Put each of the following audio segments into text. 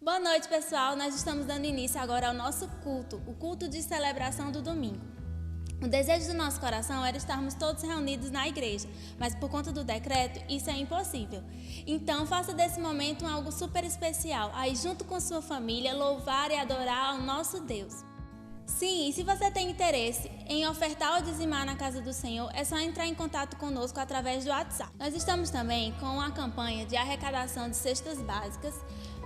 Boa noite, pessoal. Nós estamos dando início agora ao nosso culto, o culto de celebração do domingo. O desejo do nosso coração era estarmos todos reunidos na igreja, mas por conta do decreto, isso é impossível. Então, faça desse momento algo super especial, aí junto com sua família, louvar e adorar ao nosso Deus. Sim, e se você tem interesse em ofertar ou dizimar na casa do Senhor, é só entrar em contato conosco através do WhatsApp. Nós estamos também com uma campanha de arrecadação de cestas básicas,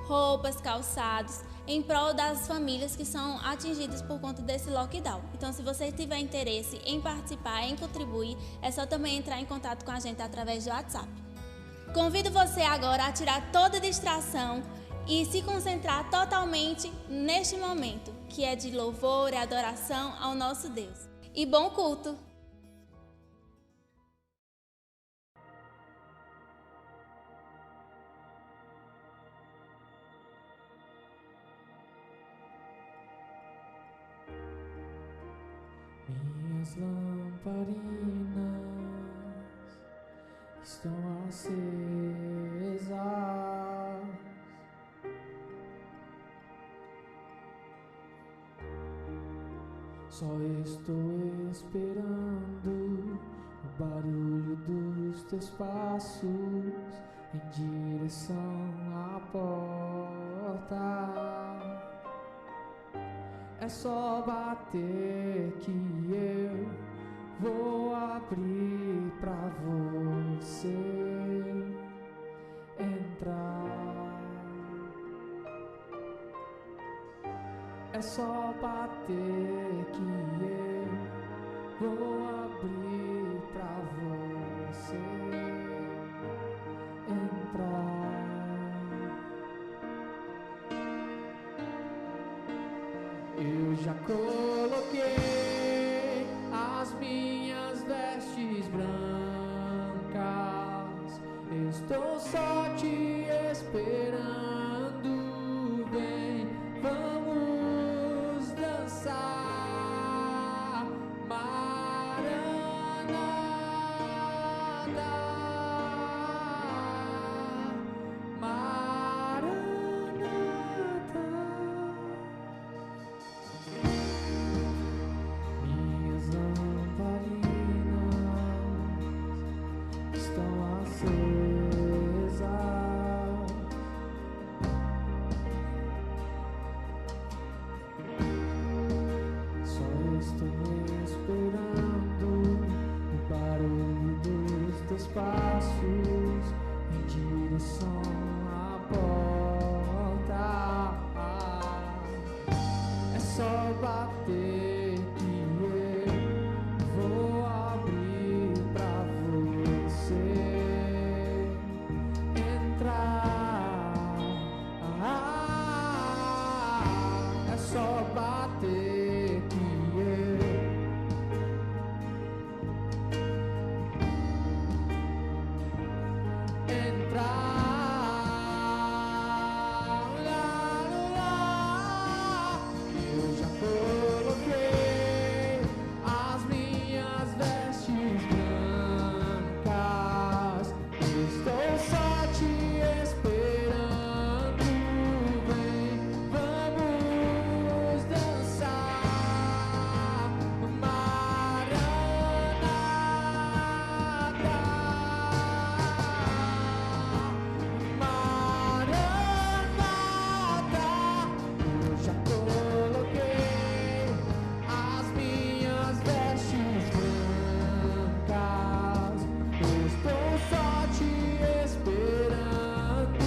roupas, calçados, em prol das famílias que são atingidas por conta desse lockdown. Então, se você tiver interesse em participar, em contribuir, é só também entrar em contato com a gente através do WhatsApp. Convido você agora a tirar toda distração e se concentrar totalmente neste momento, que é de louvor e adoração ao nosso Deus. E bom culto! Minhas lamparinas estão acesas, só estou esperando o barulho dos teus passos em direção à porta. É só bater que eu vou abrir pra você entrar. É só bater que eu vou abrir pra você entrar. Eu já coloquei as minhas vestes brancas, estou só te esperando. Vem, vamos dançar, Maranata, Maranata. Minhas lamparinas estão acesas, só estou esperando o barulho dos teus passos em direção à porta. É só bater que eu vou abrir pra você entrar. É só bater que eu entrar. Eu já coloquei as minhas vestes brancas, estou só te esperando. Vem, vamos dançar, Maranata, Maranata. Eu já coloquei as minhas vestes brancas, estou só te esperando.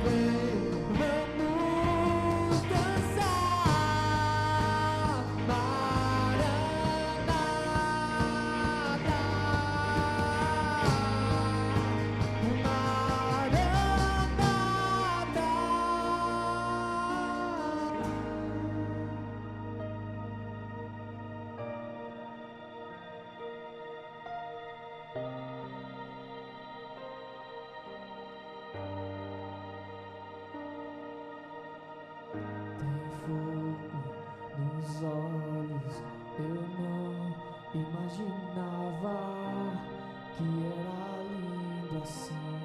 Vem, vamos dançar, Maranata, Tem fogo nos olhos, eu não imaginava que era lindo assim,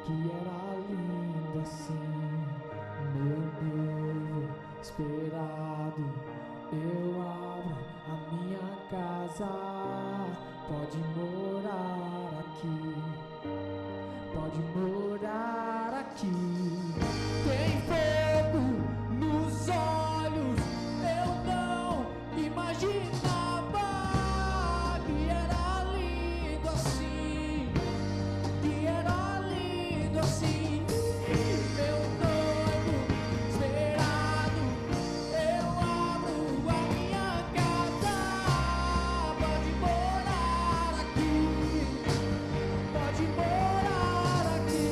que era lindo assim. meu noivo esperado. Eu abro a minha casa, pode morar aqui, pode morar aqui. Tem fogo nos olhos, eu não imaginava que era lindo assim, que era lindo assim. Meu noivo esperado, eu abro a minha casa, pode morar aqui, pode morar aqui.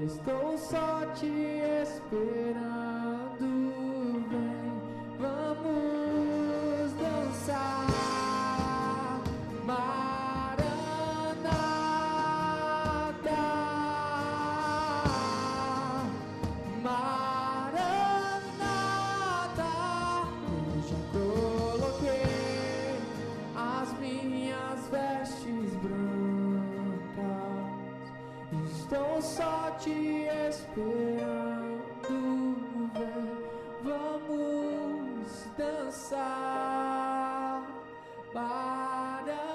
Estou só te esperando, vem, vamos dançar. Maranata, Maranata. Eu já coloquei as minhas vestes brancas. Estou só te esperando, vem, vamos dançar. Maranata,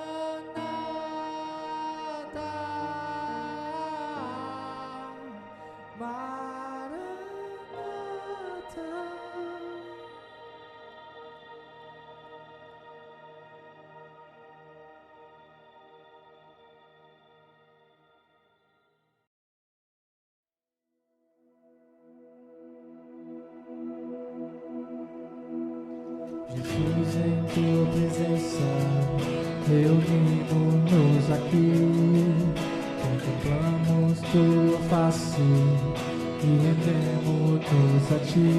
Maranata. Jesus, em tua presença, reunimos-nos aqui, contemplamos tua face e rendemos-nos a ti,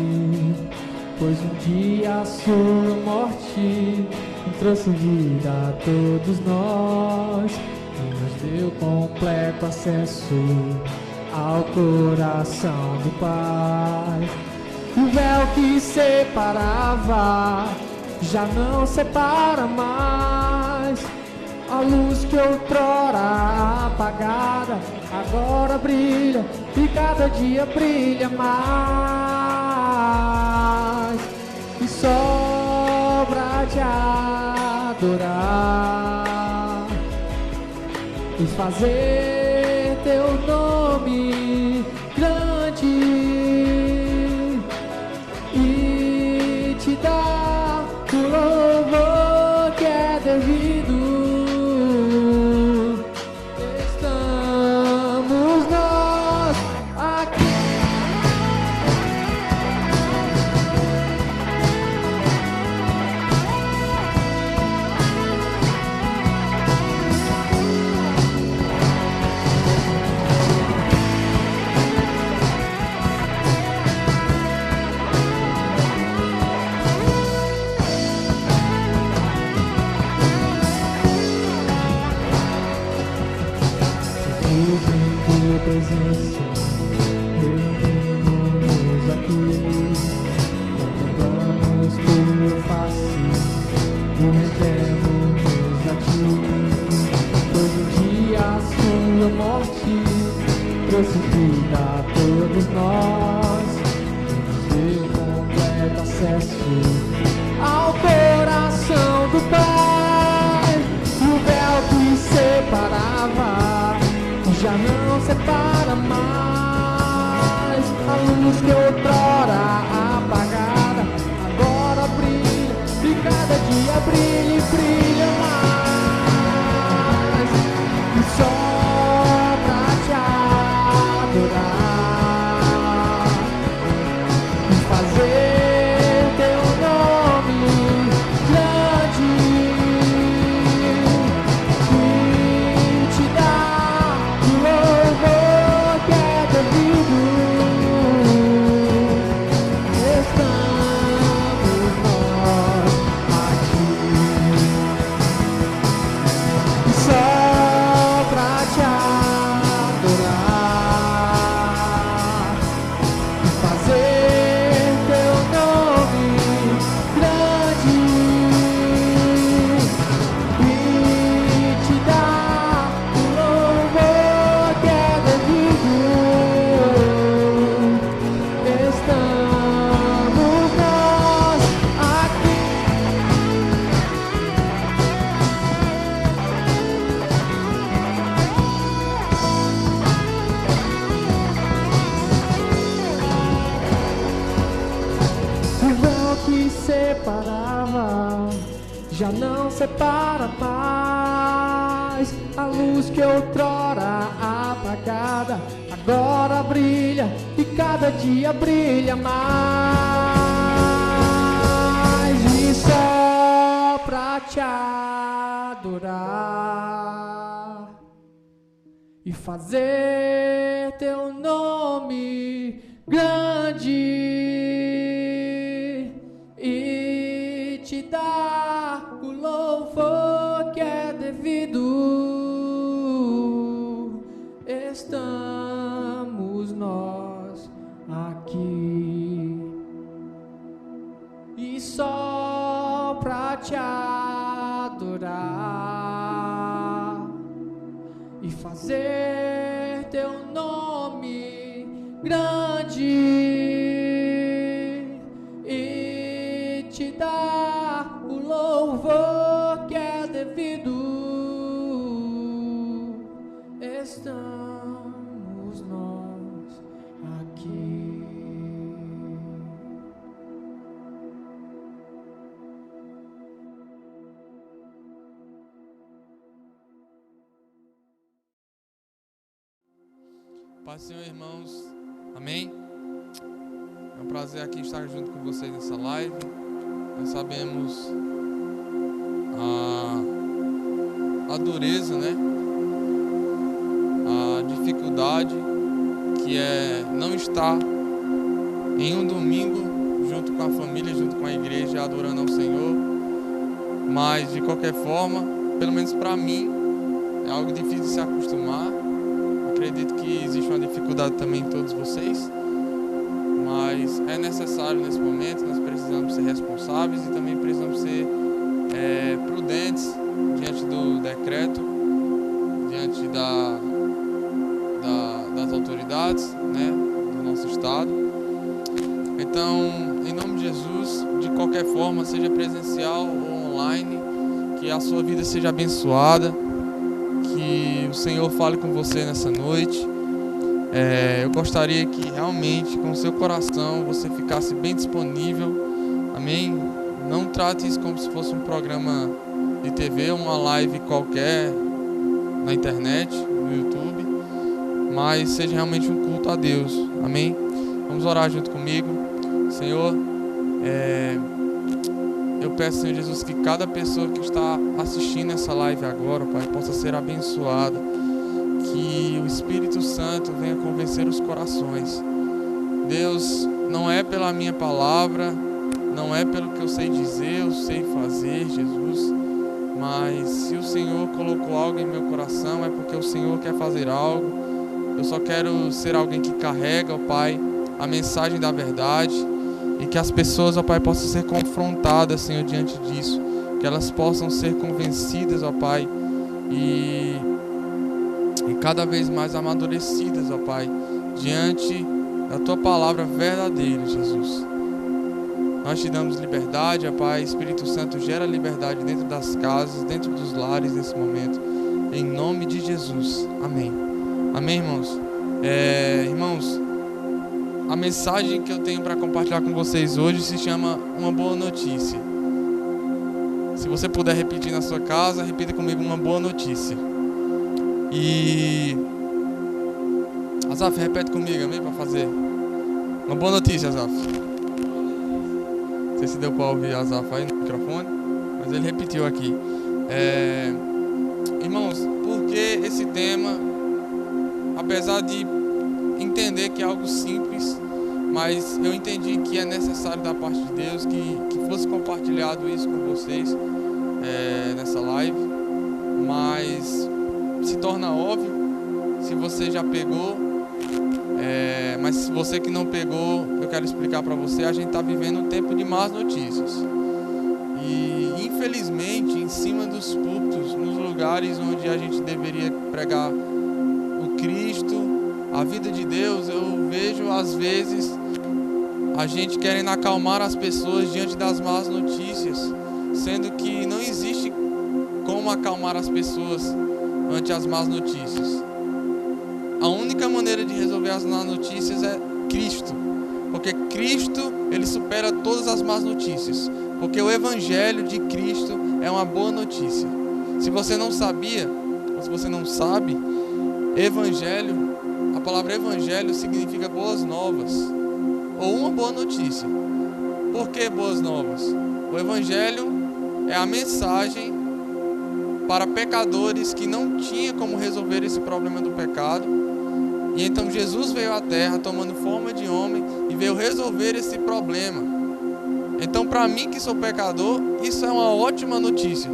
pois um dia a sua morte trouxe vida a todos nós e nos deu completo acesso ao coração do Pai. O véu que separava já não separa mais. A luz que outrora apagada agora brilha e cada dia brilha mais. E sobra de adorar e fazer teu nome grande. E te dar o louvor que é devido. Estamos nós aqui. Tua presença, reunimos aqui, contemplamos tua face e rendemos-nos a ti, pois um dia a sua morte trouxe vida a todos nós e nos deu completo acesso ao coração do Pai. O véu que separava já não separa mais. A luz que outrora apagada agora brilha, e cada dia brilha e brilha mais. E só pra te adorar e fazer teu nome grande e te dar o louvor que é devido. Estamos nós aqui só pra te adorar e fazer teu nome grande e te dar o louvor que é devido. Estamos nós aqui. O véu que separava já não separa mais. A luz que outrora apagada agora brilha e cada dia brilha mais. E só pra te adorar e fazer teu nome grande e te dar o louvor que é devido. Estamos nós aqui e só pra te adorar e fazer teu nome grande e te dar o louvor que é devido. Estamos nós aqui. Pai do Senhor, irmãos, amém? É um prazer aqui estar junto com vocês nessa live. Nós sabemos a dureza, né? A dificuldade que é não estar em um domingo junto com a família, junto com a igreja, adorando ao Senhor. Mas, de qualquer forma, pelo menos para mim, é algo difícil de se acostumar. Acredito que existe uma dificuldade também em todos vocês, mas é necessário nesse momento. Nós precisamos ser responsáveis e também precisamos ser prudentes diante do decreto, diante das autoridades, né, do nosso estado. Então, em nome de Jesus, de qualquer forma, seja presencial ou online, que a sua vida seja abençoada, que o Senhor fale com você nessa noite. Eu gostaria que realmente, com o seu coração, você ficasse bem disponível, amém? Não trate isso como se fosse um programa de TV, uma live qualquer na internet, no YouTube, mas seja realmente um culto a Deus, amém? Vamos orar junto comigo. Senhor, eu peço, Senhor Jesus, que cada pessoa que está assistindo essa live agora, Pai, possa ser abençoada, que o Espírito Santo venha convencer os corações. Deus, não é pela minha palavra, não é pelo que eu sei dizer, eu sei fazer, Jesus, mas se o Senhor colocou algo em meu coração, é porque o Senhor quer fazer algo. Eu só quero ser alguém que carrega, ó Pai, a mensagem da verdade, e que as pessoas, ó Pai, possam ser confrontadas, Senhor, diante disso, que elas possam ser convencidas, ó Pai, e cada vez mais amadurecidas, ó Pai, diante da Tua palavra verdadeira, Jesus. Nós te damos liberdade, ó Pai. Espírito Santo, gera liberdade dentro das casas, dentro dos lares nesse momento, em nome de Jesus, amém. Amém, irmãos? Irmãos, a mensagem que eu tenho para compartilhar com vocês hoje se chama Uma Boa Notícia. Se você puder repetir na sua casa, repita comigo: uma boa notícia. E Azaf, repete comigo, amém? Para fazer uma boa notícia, Azaf. Não sei se deu para ouvir Azaf aí no microfone, mas ele repetiu aqui. Irmãos, por que esse tema, apesar de entender que é algo simples, mas eu entendi que é necessário da parte de Deus que fosse compartilhado isso com vocês nessa live, mas se torna óbvio se você já pegou, mas se você que não pegou, eu quero explicar para você. A gente está vivendo um tempo de más notícias e infelizmente em cima dos púlpitos, nos lugares onde a gente deveria pregar o Cristo, a vida de Deus, eu vejo às vezes a gente querendo acalmar as pessoas diante das más notícias, sendo que não existe como acalmar as pessoas ante as más notícias. A única maneira de resolver as más notícias é Cristo, porque Cristo, ele supera todas as más notícias, porque o Evangelho de Cristo é uma boa notícia. Se você não sabia, ou se você não sabe, Evangelho, a palavra Evangelho significa boas novas, ou uma boa notícia. Por que boas novas? O Evangelho é a mensagem para pecadores que não tinham como resolver esse problema do pecado. E então Jesus veio à terra tomando forma de homem e veio resolver esse problema. Então, para mim que sou pecador, isso é uma ótima notícia,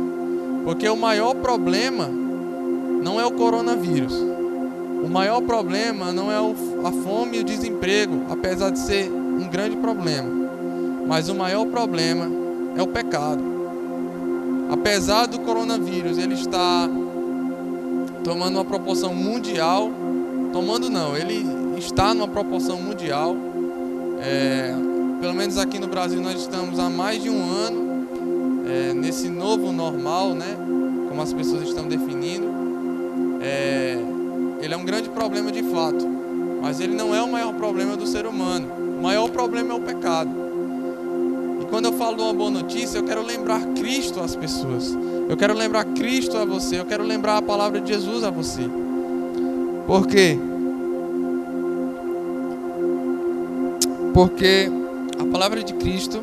porque o maior problema não é o coronavírus. O maior problema não é a fome e o desemprego, apesar de ser um grande problema. Mas o maior problema é o pecado. Apesar do coronavírus, ele está tomando uma proporção mundial. Ele está numa proporção mundial. Pelo menos aqui no Brasil nós estamos há mais de um ano nesse novo normal, né? Como as pessoas estão definindo. Ele é um grande problema de fato, mas ele não é o maior problema do ser humano. O maior problema é o pecado. E quando eu falo de uma boa notícia, eu quero lembrar Cristo às pessoas. Eu quero lembrar Cristo a você. Eu quero lembrar a palavra de Jesus a você. Por quê? Porque a palavra de Cristo,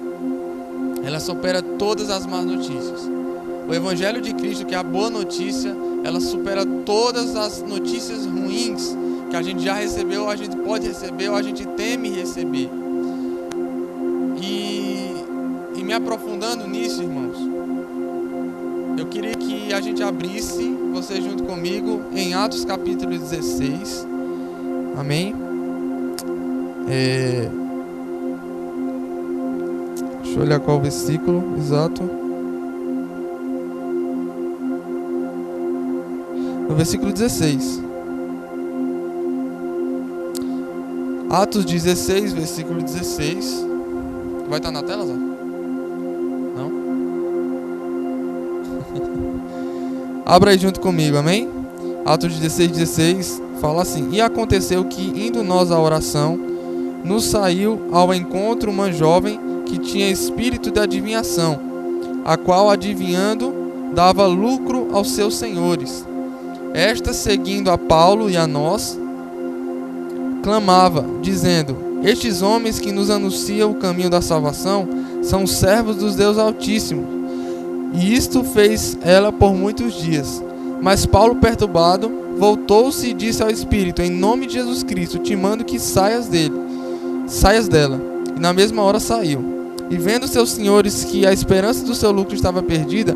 ela supera todas as más notícias. O Evangelho de Cristo, que é a boa notícia, ela supera todas as notícias ruins que a gente já recebeu, a gente pode receber ou a gente teme receber. E me aprofundando nisso, irmãos, eu queria que a gente abrisse, você junto comigo, em Atos capítulo 16. Amém? Deixa eu olhar qual o versículo exato. No versículo 16. Atos 16, versículo 16. Vai estar na tela, Zé? Não? Abra aí junto comigo, amém? Atos 16, 16 fala assim: E aconteceu que, indo nós à oração, nos saiu ao encontro uma jovem que tinha espírito de adivinhação, a qual, adivinhando, dava lucro aos seus senhores. Esta, seguindo a Paulo e a nós, clamava, dizendo: Estes homens que nos anunciam o caminho da salvação são servos dos Deus Altíssimo. E isto fez ela por muitos dias. Mas Paulo, perturbado, voltou-se e disse ao espírito: Em nome de Jesus Cristo, te mando que saias dela. E na mesma hora saiu. E vendo seus senhores que a esperança do seu lucro estava perdida,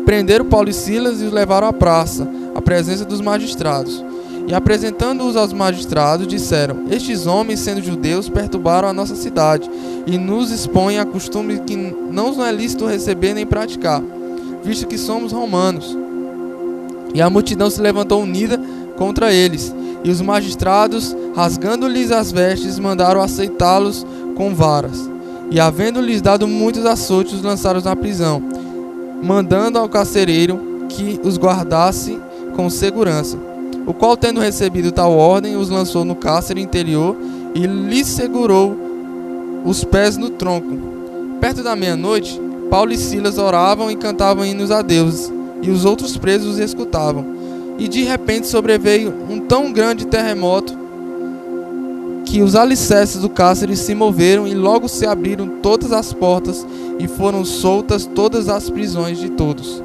prenderam Paulo e Silas e os levaram à praça, à presença dos magistrados. E apresentando-os aos magistrados, disseram: Estes homens, sendo judeus, perturbaram a nossa cidade e nos expõem a costume que não nos é lícito receber nem praticar, visto que somos romanos. E a multidão se levantou unida contra eles, e os magistrados, rasgando-lhes as vestes, mandaram aceitá-los com varas. E havendo-lhes dado muitos açoites, os lançaram na prisão, mandando ao carcereiro que os guardasse com segurança. o qual, tendo recebido tal ordem, os lançou no cárcere interior e lhes segurou os pés no tronco. Perto da meia-noite, Paulo e Silas oravam e cantavam hinos a Deus, e os outros presos os escutavam. E de repente sobreveio um tão grande terremoto que os alicerces do cárcere se moveram e logo se abriram todas as portas e foram soltas todas as prisões de todos.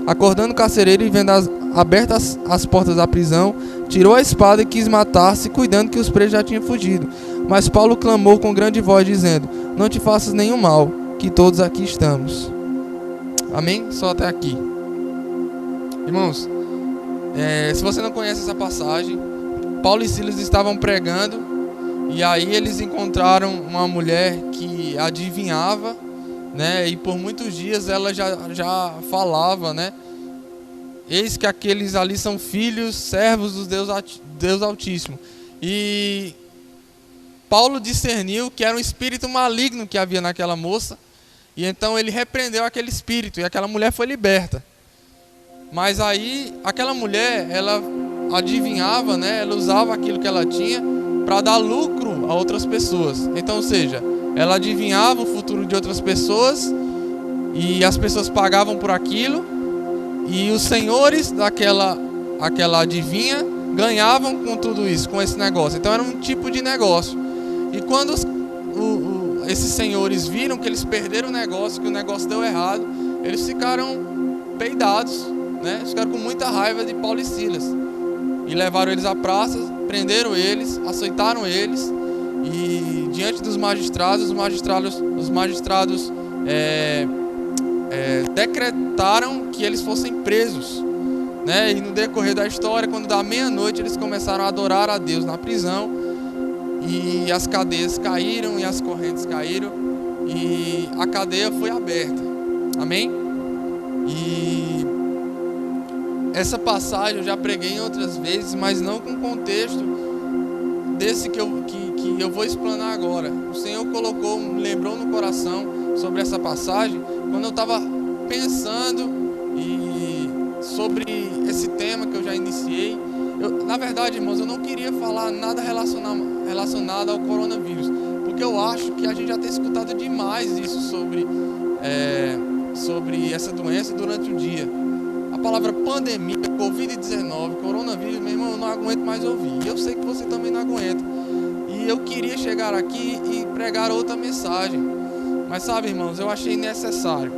Acordando o carcereiro e vendo abertas as portas da prisão, tirou a espada e quis matar-se, cuidando que os presos já tinham fugido. Mas Paulo clamou com grande voz, dizendo: não te faças nenhum mal, que todos aqui estamos. Amém? Só até aqui. Irmãos, se você não conhece essa passagem, Paulo e Silas estavam pregando, e aí eles encontraram uma mulher que adivinhava, né? E por muitos dias ela já falava, né? Eis que aqueles ali são filhos, servos do Deus Altíssimo. E Paulo discerniu que era um espírito maligno que havia naquela moça, e então ele repreendeu aquele espírito, e aquela mulher foi liberta. Mas aí aquela mulher, ela adivinhava, né? Ela usava aquilo que ela tinha para dar lucro a outras pessoas. Então, ou seja, ela adivinhava o futuro de outras pessoas, e as pessoas pagavam por aquilo, e os senhores daquela adivinha ganhavam com tudo isso, com esse negócio. Então era um tipo de negócio. E quando esses senhores viram que eles perderam o negócio, que o negócio deu errado, eles ficaram peidados, né? Eles ficaram com muita raiva de Paulo e Silas. E levaram eles à praça, prenderam eles, açoitaram eles, e diante dos magistrados, os magistrados decretaram que eles fossem presos, né? E no decorrer da história, quando da meia-noite, eles começaram a adorar a Deus na prisão, e as cadeias caíram e as correntes caíram, e a cadeia foi aberta. Amém? E essa passagem eu já preguei em outras vezes, mas não com o contexto desse que eu vou explanar agora. O Senhor me lembrou no coração sobre essa passagem, quando eu estava pensando sobre esse tema que eu já iniciei. Na verdade, irmãos, eu não queria falar nada relacionado ao coronavírus, porque eu acho que a gente já tem escutado demais isso sobre essa doença durante o dia. A palavra pandemia, Covid-19, coronavírus, meu irmão, eu não aguento mais ouvir. E eu sei que você também não aguenta. E eu queria chegar aqui e pregar outra mensagem. Mas sabe, irmãos, eu achei necessário,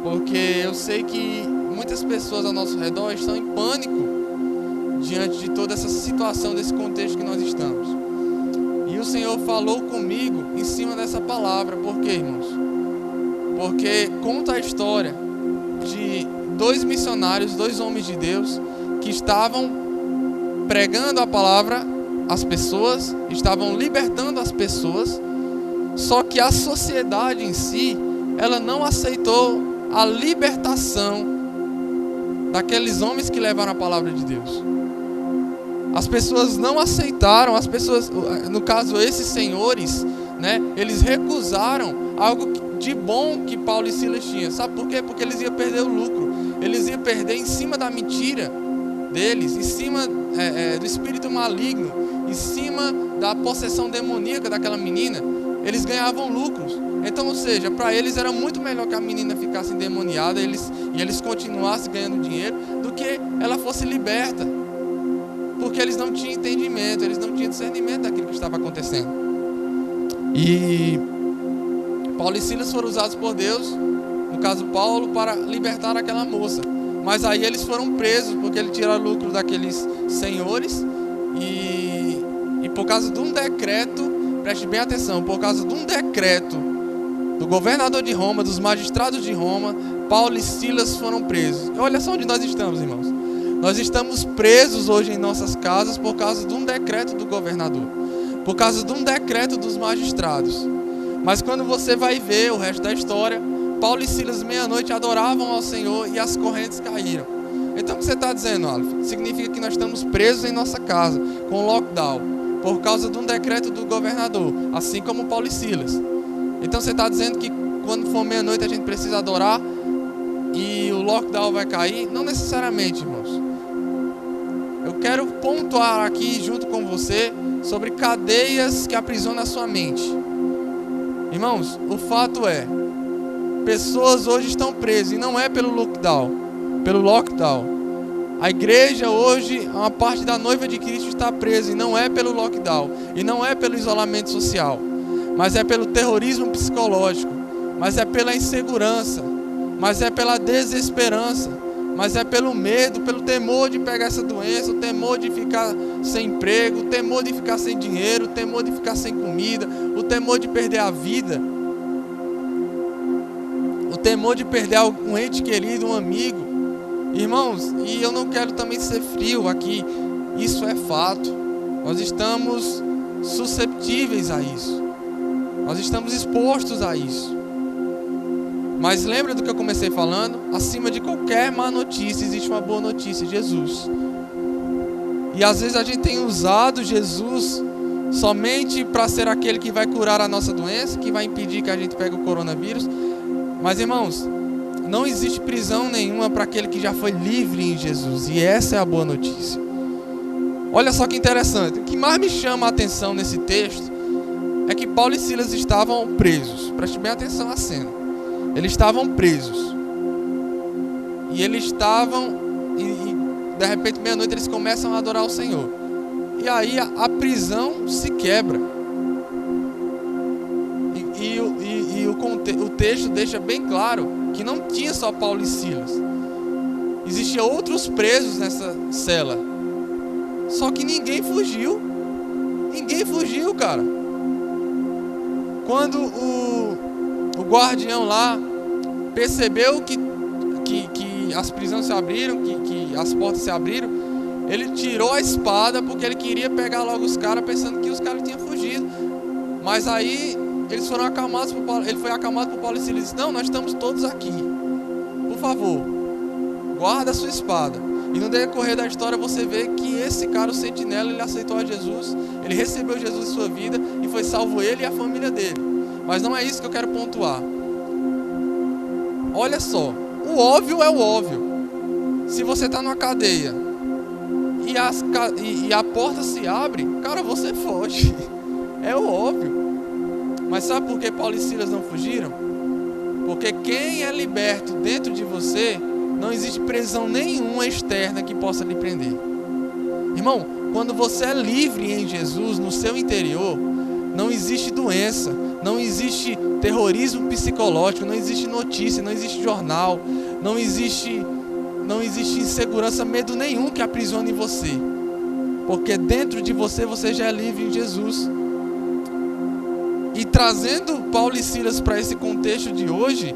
porque eu sei que muitas pessoas ao nosso redor estão em pânico diante de toda essa situação, desse contexto que nós estamos. E o Senhor falou comigo em cima dessa palavra. Por quê, irmãos? Porque conta a história de 2 missionários, 2 homens de Deus, que estavam pregando a palavra às pessoas, estavam libertando as pessoas, só que a sociedade em si, ela não aceitou a libertação daqueles homens que levaram a palavra de Deus. As pessoas não aceitaram, no caso esses senhores, né, eles recusaram algo de bom que Paulo e Silas tinham. Sabe por quê? Porque eles iam perder o lucro. Eles iam perder em cima da mentira deles, em cima do espírito maligno, em cima da possessão demoníaca daquela menina. Eles ganhavam lucros. Então, ou seja, para eles era muito melhor que a menina ficasse endemoniada e eles continuassem ganhando dinheiro, do que ela fosse liberta. Porque eles não tinham entendimento, eles não tinham discernimento daquilo que estava acontecendo. E Paulo e Silas foram usados por Deus, no caso Paulo, para libertar aquela moça. Mas aí eles foram presos, porque ele tiraram lucro daqueles senhores. E por causa de um decreto, preste bem atenção, por causa de um decreto do governador de Roma, dos magistrados de Roma, Paulo e Silas foram presos. Olha só onde nós estamos, irmãos. Nós estamos presos hoje em nossas casas por causa de um decreto do governador, por causa de um decreto dos magistrados. Mas quando você vai ver o resto da história, Paulo e Silas meia-noite adoravam ao Senhor e as correntes caíram. Então o que você está dizendo, Aleph? Significa que nós estamos presos em nossa casa, com lockdown, por causa de um decreto do governador, assim como Paulo e Silas. Então você está dizendo que quando for meia-noite a gente precisa adorar e o lockdown vai cair? Não necessariamente, irmãos. eu quero pontuar aqui junto com você sobre cadeias que aprisionam a sua mente. Irmãos, o fato é, pessoas hoje estão presas, e não é pelo lockdown. A igreja hoje, uma parte da noiva de Cristo está presa, e não é pelo lockdown, e não é pelo isolamento social, mas é pelo terrorismo psicológico, mas é pela insegurança, mas é pela desesperança, mas é pelo medo, pelo temor de pegar essa doença, o temor de ficar sem emprego, o temor de ficar sem dinheiro, o temor de ficar sem comida, o temor de perder a vida, o temor de perder um ente querido, um amigo. Irmãos, e eu não quero também ser frio aqui, isso é fato. Nós estamos susceptíveis a isso, nós estamos expostos a isso. Mas lembra do que eu comecei falando? Acima de qualquer má notícia existe uma boa notícia, Jesus. E às vezes a gente tem usado Jesus somente para ser aquele que vai curar a nossa doença, que vai impedir que a gente pegue o coronavírus. Mas, irmãos, não existe prisão nenhuma para aquele que já foi livre em Jesus. E essa é a boa notícia. Olha só que interessante. O que mais me chama a atenção nesse texto é que Paulo e Silas estavam presos. Preste bem atenção à cena. Eles estavam presos. E eles estavam... E de repente, meia-noite, eles começam a adorar o Senhor. E aí a prisão se quebra. O texto deixa bem claro que não tinha só Paulo e Silas. Existiam outros presos nessa cela. Só que ninguém fugiu. Ninguém fugiu, cara. Quando o guardião lá percebeu que as prisões se abriram, que as portas se abriram, ele tirou a espada porque ele queria pegar logo os caras, pensando que os caras tinham fugido. Mas aí eles foram acalmados por Paulo, ele foi acalmado por Paulo e Silas. Disse: não, nós estamos todos aqui. Por favor, guarda a sua espada. E no decorrer da história você vê que esse cara, o sentinela, ele aceitou a Jesus, ele recebeu Jesus em sua vida e foi salvo ele e a família dele. Mas não é isso que eu quero pontuar. Olha só, o óbvio é o óbvio. Se você está numa cadeia e a porta se abre, cara, você foge. É o óbvio. Mas sabe por que Paulo e Silas não fugiram? Porque quem é liberto dentro de você, não existe prisão nenhuma externa que possa lhe prender. Irmão, quando você é livre em Jesus, no seu interior, não existe doença, não existe terrorismo psicológico, não existe notícia, não existe jornal, não existe insegurança, medo nenhum que aprisione você. Porque dentro de você, você já é livre em Jesus. E trazendo Paulo e Silas para esse contexto de hoje,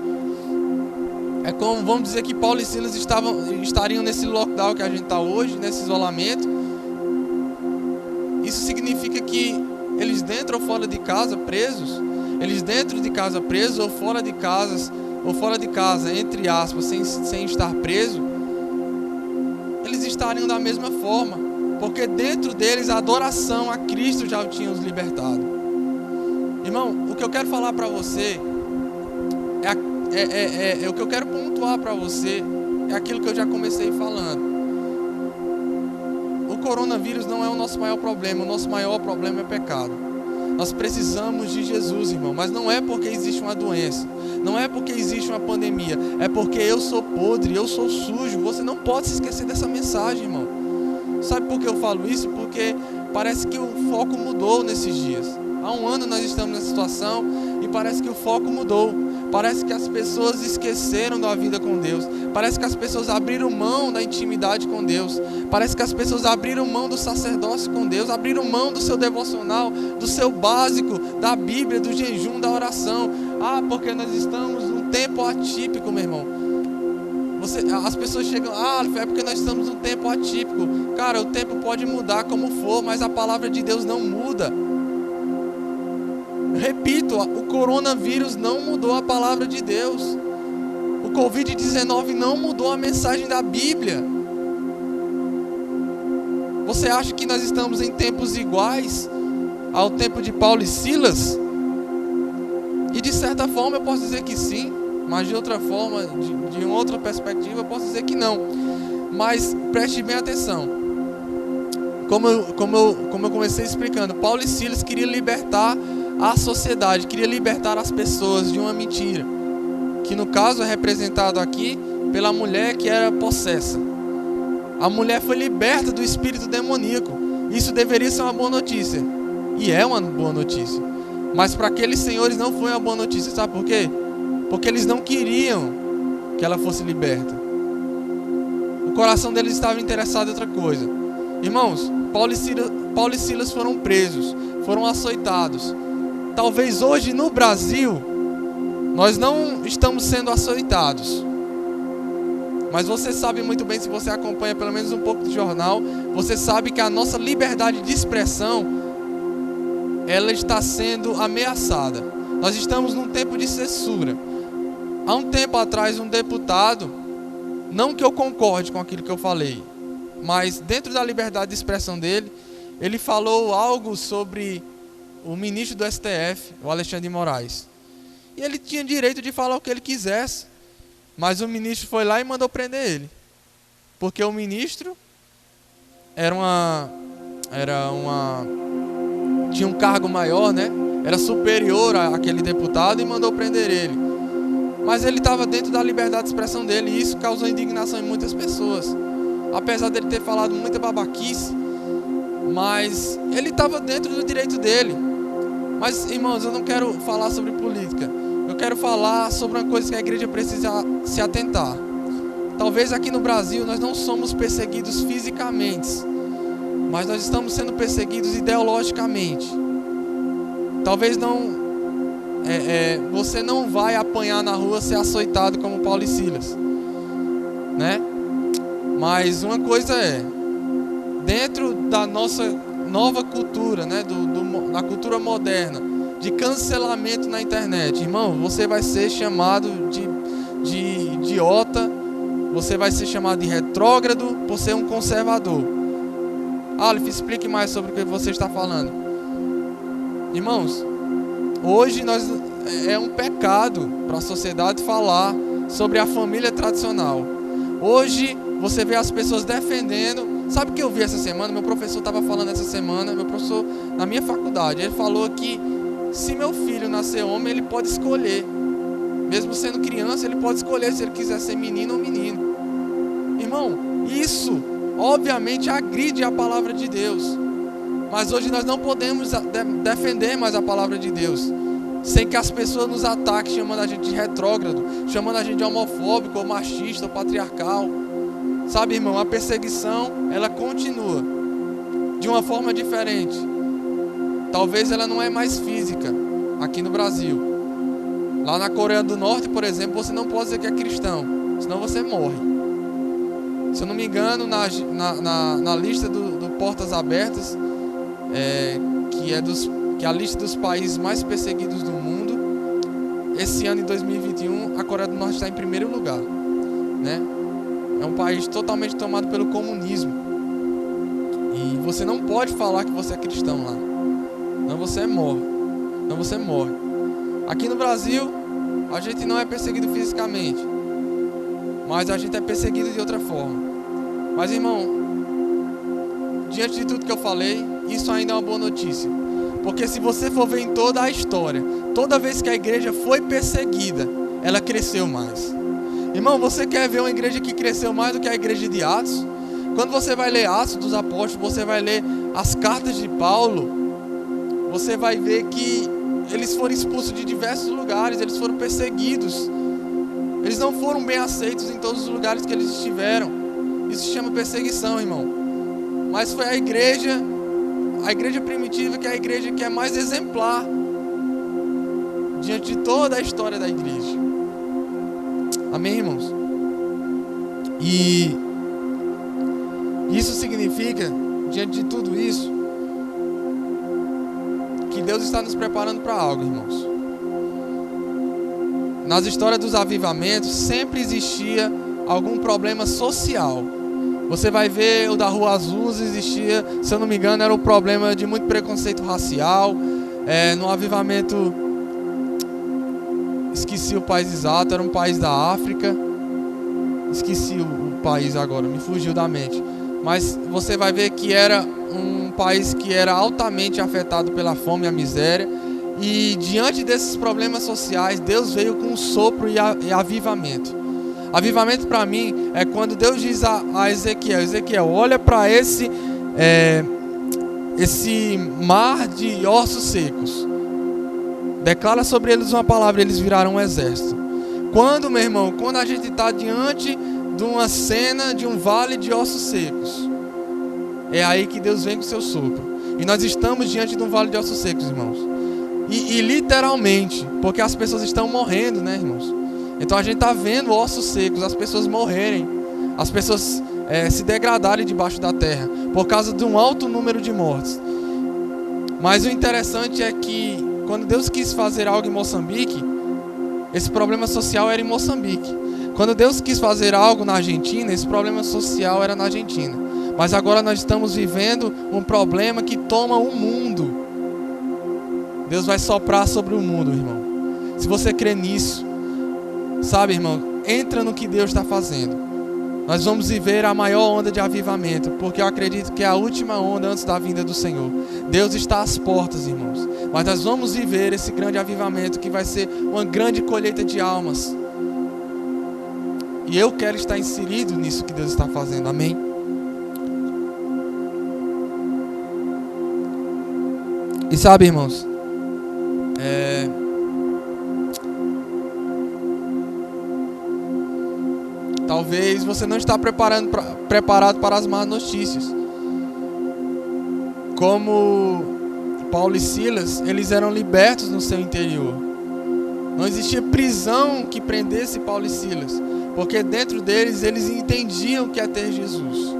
é como, vamos dizer que Paulo e Silas estariam nesse lockdown que a gente está hoje, nesse isolamento. Isso significa que eles dentro ou fora de casa presos, eles dentro de casa presos ou fora de casa, entre aspas, sem estar preso, eles estariam da mesma forma, porque dentro deles a adoração a Cristo já tinha os libertado. Irmão, o que eu quero falar para você o que eu quero pontuar para você é aquilo que eu já comecei falando. O coronavírus não é o nosso maior problema. O nosso maior problema é o pecado. Nós precisamos de Jesus, irmão. Mas não é porque existe uma doença, não é porque existe uma pandemia, é porque eu sou podre, eu sou sujo. Você não pode se esquecer dessa mensagem, irmão. Sabe por que eu falo isso? Porque parece que o foco mudou nesses dias. Há um ano nós estamos nessa situação e parece que o foco mudou. Parece que as pessoas esqueceram da vida com Deus. Parece que as pessoas abriram mão da intimidade com Deus. Parece que as pessoas abriram mão do sacerdócio com Deus. Abriram mão do seu devocional, do seu básico, da Bíblia, do jejum, da oração. Porque nós estamos num tempo atípico, meu irmão. As pessoas chegam, é porque nós estamos num tempo atípico. Cara, o tempo pode mudar como for, mas a palavra de Deus não muda. Repito, o coronavírus não mudou a palavra de Deus. O Covid-19 não mudou a mensagem da Bíblia. Você acha que nós estamos em tempos iguais ao tempo de Paulo e Silas? E de certa forma eu posso dizer que sim, mas de outra forma, de uma outra perspectiva, eu posso dizer que não. Mas preste bem atenção. como eu comecei explicando, Paulo e Silas queriam libertar a sociedade, queriam libertar as pessoas de uma mentira, que no caso é representado aqui pela mulher que era possessa. A mulher foi liberta do espírito demoníaco. Isso deveria ser uma boa notícia, e é uma boa notícia, mas para aqueles senhores não foi uma boa notícia. Sabe por quê? Porque eles não queriam que ela fosse liberta. O coração deles estava interessado em outra coisa. Irmãos, Paulo e Silas foram presos, foram açoitados. Talvez hoje no Brasil nós não estamos sendo açoitados, mas você sabe muito bem, se você acompanha pelo menos um pouco do jornal, você sabe que a nossa liberdade de expressão, ela está sendo ameaçada. Nós estamos num tempo de censura. Há um tempo atrás, um deputado, não que eu concorde com aquilo que eu falei, mas dentro da liberdade de expressão dele, ele falou algo sobre o ministro do STF, o Alexandre de Moraes. E ele tinha direito de falar o que ele quisesse, mas o ministro foi lá e mandou prender ele, porque o ministro tinha um cargo maior, né? Era superior àquele deputado, e mandou prender ele. Mas ele estava dentro da liberdade de expressão dele, e isso causou indignação em muitas pessoas. Apesar dele ter falado muita babaquice, mas ele estava dentro do direito dele. Mas, irmãos, eu não quero falar sobre política. Eu quero falar sobre uma coisa que a igreja precisa se atentar. Talvez aqui no Brasil nós não somos perseguidos fisicamente, mas nós estamos sendo perseguidos ideologicamente. Talvez você não vai apanhar na rua, ser açoitado como Paulo e Silas, né? Mas uma coisa dentro da nossa nova cultura, né? Da cultura moderna, de cancelamento na internet, irmão, você vai ser chamado de idiota, você vai ser chamado de retrógrado por ser um conservador. Aleph, explique mais sobre o que você está falando. Irmãos, hoje é um pecado para a sociedade falar sobre a família tradicional. Hoje você vê as pessoas defendendo. Sabe o que eu vi essa semana? Meu professor estava falando essa semana, meu professor na minha faculdade, ele falou que se meu filho nascer homem, ele pode escolher. Mesmo sendo criança, ele pode escolher se ele quiser ser menino ou menino. Irmão, isso obviamente agride a palavra de Deus. Mas hoje nós não podemos defender mais a palavra de Deus sem que as pessoas nos ataquem, chamando a gente de retrógrado, chamando a gente de homofóbico, ou machista, ou patriarcal. Sabe, irmão, a perseguição, ela continua de uma forma diferente. Talvez ela não é mais física aqui no Brasil. Lá na Coreia do Norte, por exemplo, você não pode dizer que é cristão, senão você morre. Se eu não me engano, na lista do Portas Abertas, que é a lista dos países mais perseguidos do mundo, esse ano, em 2021, a Coreia do Norte está em primeiro lugar, né? É um país totalmente tomado pelo comunismo. E você não pode falar que você é cristão lá. Não, você morre. Não, você morre. Aqui no Brasil, a gente não é perseguido fisicamente, mas a gente é perseguido de outra forma. Mas, irmão, diante de tudo que eu falei, isso ainda é uma boa notícia. Porque se você for ver em toda a história, toda vez que a igreja foi perseguida, ela cresceu mais. Irmão, você quer ver uma igreja que cresceu mais do que a igreja de Atos? Quando você vai ler Atos dos Apóstolos, você vai ler as cartas de Paulo, você vai ver que eles foram expulsos de diversos lugares, eles foram perseguidos. Eles não foram bem aceitos em todos os lugares que eles estiveram. Isso se chama perseguição, irmão. Mas foi a igreja primitiva, que é a igreja que é mais exemplar diante de toda a história da igreja. Amém, irmãos? E isso significa, diante de tudo isso, que Deus está nos preparando para algo, irmãos. Nas histórias dos avivamentos, sempre existia algum problema social. Você vai ver o da Rua Azul, existia, se eu não me engano, era um problema de muito preconceito racial. No avivamento, esqueci o país exato, era um país da África. Esqueci o país agora, me fugiu da mente. Mas você vai ver que era um país que era altamente afetado pela fome e a miséria. E diante desses problemas sociais, Deus veio com um sopro e avivamento. Avivamento para mim é quando Deus diz a Ezequiel, olha para esse mar de ossos secos. Declara sobre eles uma palavra, eles virarão um exército. Quando, meu irmão, quando a gente está diante de uma cena de um vale de ossos secos, é aí que Deus vem com o seu sopro. E nós estamos diante de um vale de ossos secos, irmãos. E literalmente, porque as pessoas estão morrendo, né, irmãos? Então a gente está vendo ossos secos, as pessoas morrerem, as pessoas se degradarem debaixo da terra, por causa de um alto número de mortes. Mas o interessante é que, quando Deus quis fazer algo em Moçambique, esse problema social era em Moçambique. Quando Deus quis fazer algo na Argentina, esse problema social era na Argentina. Mas agora nós estamos vivendo um problema que toma o mundo. Deus vai soprar sobre o mundo, irmão. Se você crê nisso, sabe, irmão, entra no que Deus está fazendo. Nós vamos viver a maior onda de avivamento, porque eu acredito que é a última onda antes da vinda do Senhor. Deus está às portas, irmãos. Mas nós vamos viver esse grande avivamento, que vai ser uma grande colheita de almas. E eu quero estar inserido nisso que Deus está fazendo, amém? E sabe, irmãos, talvez você não está preparado para as más notícias. Como Paulo e Silas, eles eram libertos no seu interior. Não existia prisão que prendesse Paulo e Silas, porque dentro deles, eles entendiam o que é ter Jesus.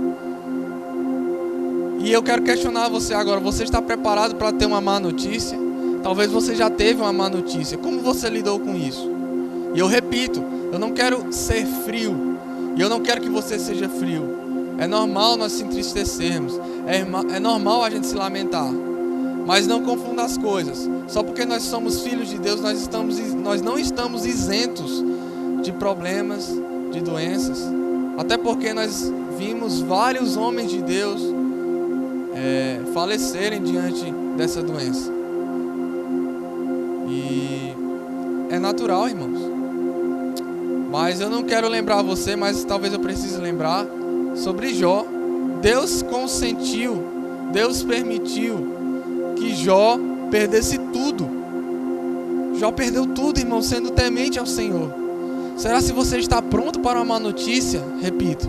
E eu quero questionar você agora, você está preparado para ter uma má notícia? Talvez você já teve uma má notícia. Como você lidou com isso? E eu repito, eu não quero ser frio. E eu não quero que você seja frio. É normal nós se entristecermos. É normal a gente se lamentar. Mas não confunda as coisas. Só porque nós somos filhos de Deus, nós não estamos isentos de problemas, de doenças. Até porque nós vimos vários homens de Deus falecerem diante dessa doença. E é natural, irmãos. Mas eu não quero lembrar você, mas talvez eu precise lembrar sobre Jó. Deus consentiu, Deus permitiu que Jó perdesse tudo. Jó perdeu tudo, irmão, sendo temente ao Senhor. Será se você está pronto para uma má notícia? Repito.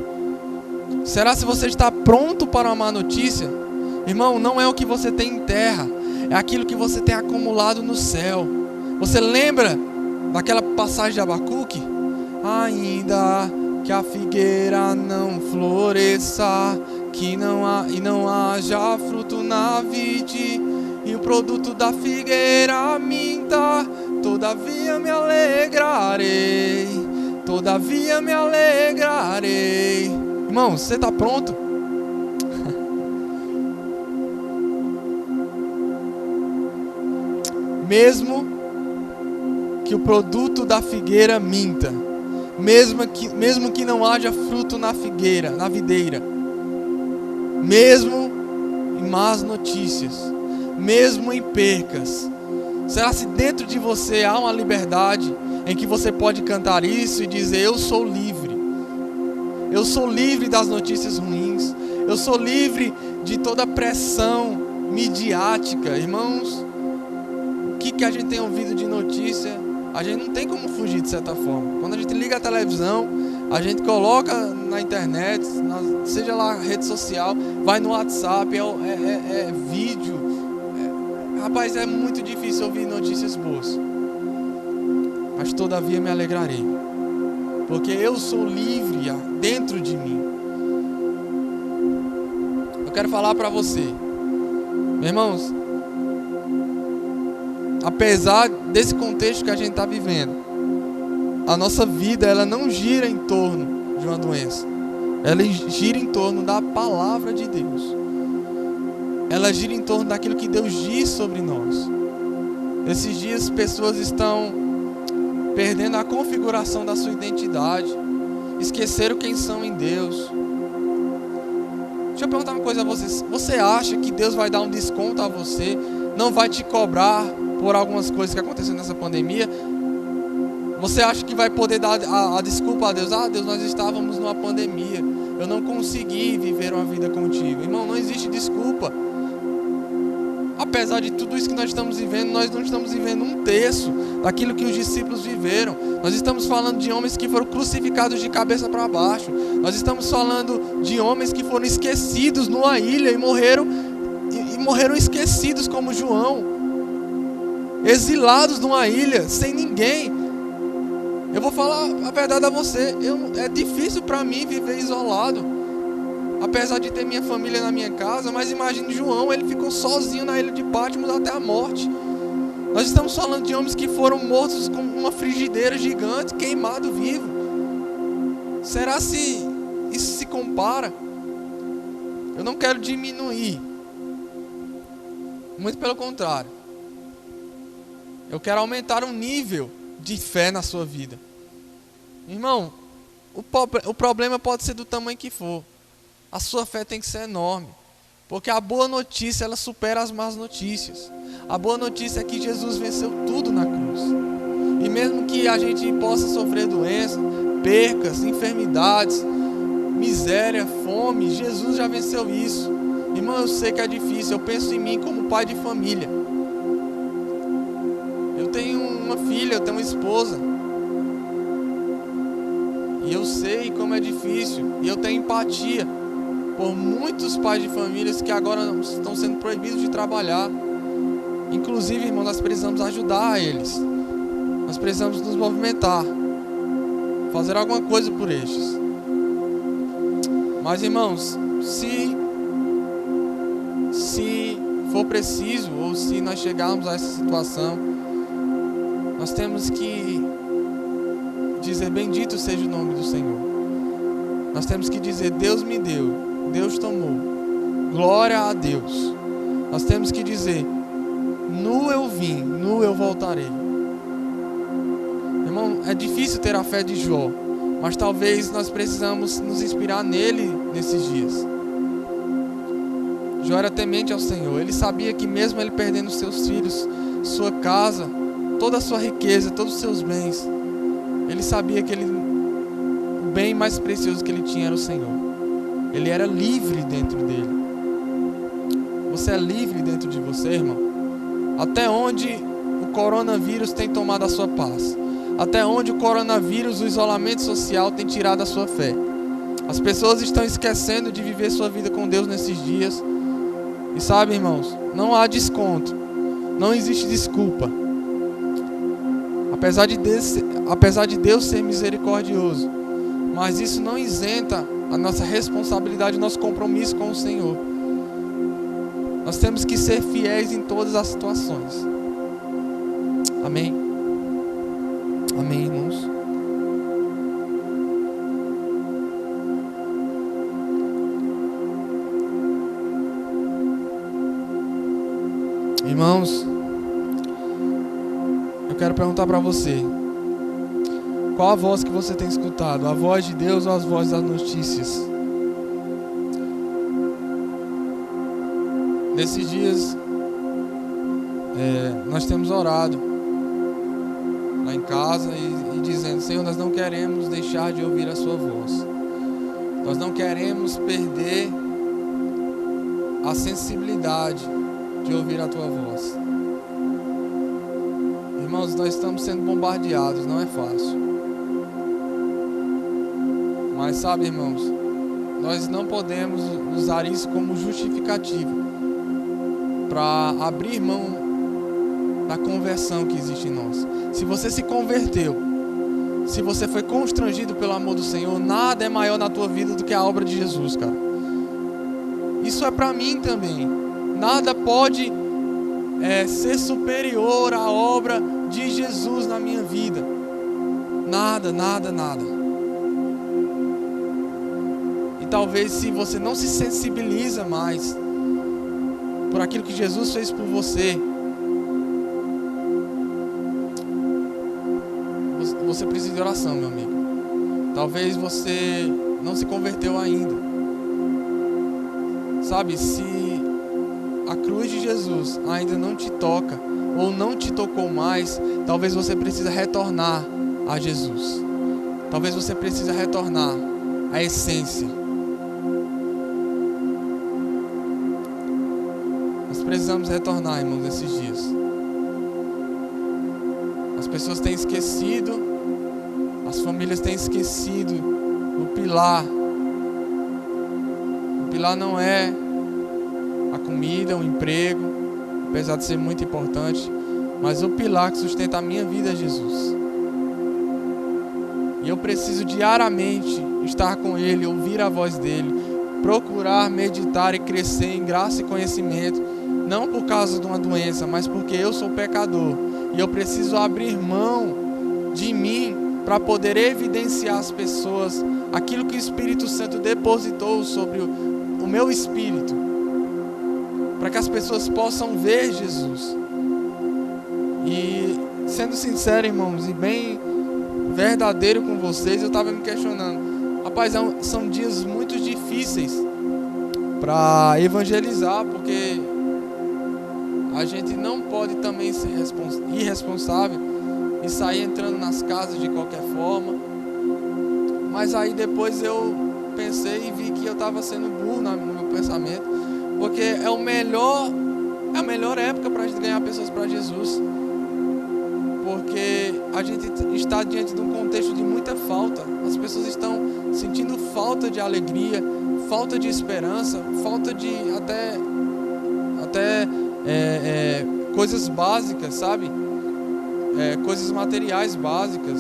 Será se você está pronto para uma má notícia? Irmão, não é o que você tem em terra, é aquilo que você tem acumulado no céu. Você lembra daquela passagem de Abacuque? Ainda que a figueira não floresça, que não haja fruto na vide, e o produto da figueira minta, todavia me alegrarei, todavia me alegrarei. Irmão, você está pronto? Mesmo que o produto da figueira minta, mesmo que não haja fruto na figueira, na videira, mesmo em más notícias, mesmo em percas, será se dentro de você há uma liberdade em que você pode cantar isso e dizer: eu sou livre das notícias ruins, eu sou livre de toda pressão midiática. Irmãos, o que a gente tem ouvido de notícia, a gente não tem como fugir de certa forma. Quando a gente liga a televisão, a gente coloca na internet, seja lá rede social, vai no WhatsApp, é vídeo. Rapaz, é muito difícil ouvir notícias boas. Mas todavia me alegrarei, porque eu sou livre dentro de mim. Eu quero falar para você, meus irmãos, apesar desse contexto que a gente está vivendo, a nossa vida, ela não gira em torno de uma doença. Ela gira em torno da palavra de Deus. Ela gira em torno daquilo que Deus diz sobre nós. Esses dias, pessoas estão perdendo a configuração da sua identidade, esqueceram quem são em Deus. Deixa eu perguntar uma coisa a vocês. Você acha que Deus vai dar um desconto a você? Não vai te cobrar por algumas coisas que aconteceram nessa pandemia? Você acha que vai poder dar a desculpa a Deus? Ah, Deus, nós estávamos numa pandemia. Eu não consegui viver uma vida contigo. Irmão, não existe desculpa. Apesar de tudo isso que nós estamos vivendo, nós não estamos vivendo um terço daquilo que os discípulos viveram. Nós estamos falando de homens que foram crucificados de cabeça para baixo. Nós estamos falando de homens que foram esquecidos numa ilha e morreram esquecidos, como João. Exilados numa ilha, sem ninguém. Eu vou falar a verdade a você. É difícil para mim viver isolado. Apesar de ter minha família na minha casa, mas imagine João, ele ficou sozinho na ilha de Patmos até a morte. Nós estamos falando de homens que foram mortos com uma frigideira gigante, queimado vivo. Será se isso se compara? Eu não quero diminuir. Muito pelo contrário. Eu quero aumentar o nível de fé na sua vida. Irmão, o problema pode ser do tamanho que for. A sua fé tem que ser enorme, porque a boa notícia, ela supera as más notícias. A boa notícia é que Jesus venceu tudo na cruz. E mesmo que a gente possa sofrer doenças, percas, enfermidades, miséria, fome, Jesus já venceu isso. Irmão, eu sei que é difícil. Eu penso em mim como pai de família. Eu tenho uma filha, eu tenho uma esposa. E eu sei como é difícil. E eu tenho empatia por muitos pais de famílias que agora estão sendo proibidos de trabalhar. Inclusive, irmão, nós precisamos ajudar eles. Nós precisamos nos movimentar, fazer alguma coisa por estes. Mas, irmãos, se for preciso, ou se nós chegarmos a essa situação, nós temos que dizer: bendito seja o nome do Senhor. Nós temos que dizer: Deus me deu, Deus tomou, glória a Deus. Nós temos que dizer: nu eu vim, nu eu voltarei. Irmão, é difícil ter a fé de Jó, mas talvez nós precisamos nos inspirar nele nesses dias. Jó era temente ao Senhor. Ele sabia que mesmo ele perdendo seus filhos, sua casa, toda a sua riqueza, todos os seus bens, ele sabia que o bem mais precioso que ele tinha era o Senhor. Ele era livre dentro dele. Você é livre dentro de você, irmão? Até onde o coronavírus tem tomado a sua paz? Até onde o coronavírus, o isolamento social tem tirado a sua fé? As pessoas estão esquecendo de viver sua vida com Deus nesses dias. E sabe, irmãos, não há desconto. Não existe desculpa. Apesar de Deus ser misericordioso, mas isso não isenta a nossa responsabilidade, o nosso compromisso com o Senhor. Nós temos que ser fiéis em todas as situações. Amém? Amém, irmãos? Irmãos, eu quero perguntar para você: qual a voz que você tem escutado? A voz de Deus ou as vozes das notícias? Nesses dias, nós temos orado lá em casa e dizendo: Senhor, nós não queremos deixar de ouvir a sua voz. Nós não queremos perder a sensibilidade de ouvir a tua voz. Irmãos, nós estamos sendo bombardeados, não é fácil. Mas sabe, irmãos, nós não podemos usar isso como justificativa para abrir mão da conversão que existe em nós. Se você se converteu, se você foi constrangido pelo amor do Senhor, nada é maior na tua vida do que a obra de Jesus, cara. Isso é para mim também. Nada pode ser superior à obra de Jesus na minha vida. Nada, nada, nada. E talvez, se você não se sensibiliza mais por aquilo que Jesus fez por você, você precisa de oração, meu amigo. Talvez você não se converteu ainda. Sabe, se a cruz de Jesus ainda não te toca ou não te tocou mais, talvez você precise retornar a Jesus. Talvez você precise retornar à essência. Nós precisamos retornar, irmãos, nesses dias. As pessoas têm esquecido, as famílias têm esquecido o pilar. O pilar não é a comida, o emprego, apesar de ser muito importante, mas o pilar que sustenta a minha vida é Jesus. E eu preciso diariamente estar com Ele, ouvir a voz dEle, procurar meditar e crescer em graça e conhecimento, não por causa de uma doença, mas porque eu sou pecador e eu preciso abrir mão de mim para poder evidenciar às pessoas aquilo que o Espírito Santo depositou sobre o meu espírito, para que as pessoas possam ver Jesus. E sendo sincero, irmãos, e bem verdadeiro com vocês, eu estava me questionando, rapaz, são dias muito difíceis para evangelizar, porque a gente não pode também ser irresponsável e sair entrando nas casas de qualquer forma. Mas aí depois eu pensei e vi que eu estava sendo burro no meu pensamento, porque é a melhor época para a gente ganhar pessoas para Jesus, porque a gente está diante de um contexto de muita falta. As pessoas estão sentindo falta de alegria, falta de esperança, falta de até coisas básicas, sabe? Coisas materiais básicas.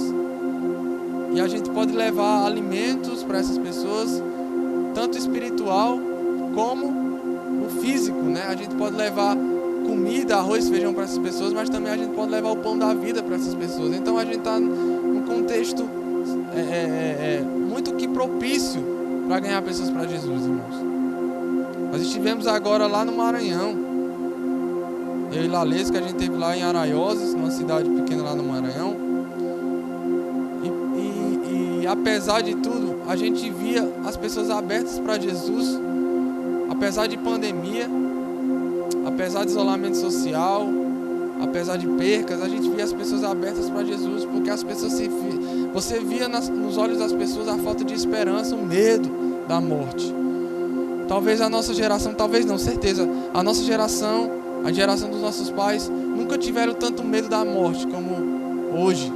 E a gente pode levar alimentos para essas pessoas, tanto espiritual como o físico, né? A gente pode levar comida, arroz, feijão para essas pessoas, mas também a gente pode levar o pão da vida para essas pessoas. Então a gente está num contexto muito que propício para ganhar pessoas para Jesus, irmãos. Nós estivemos agora lá no Maranhão, eu e Lalês, que a gente esteve lá em Araioses, numa cidade pequena lá no Maranhão. E apesar de tudo, a gente via as pessoas abertas para Jesus, apesar de pandemia, apesar de isolamento social, apesar de percas, a gente via as pessoas abertas para Jesus, porque as pessoas você via nos olhos das pessoas a falta de esperança, o medo da morte. Talvez a nossa geração, talvez não, certeza, a nossa geração, a geração dos nossos pais, nunca tiveram tanto medo da morte como hoje.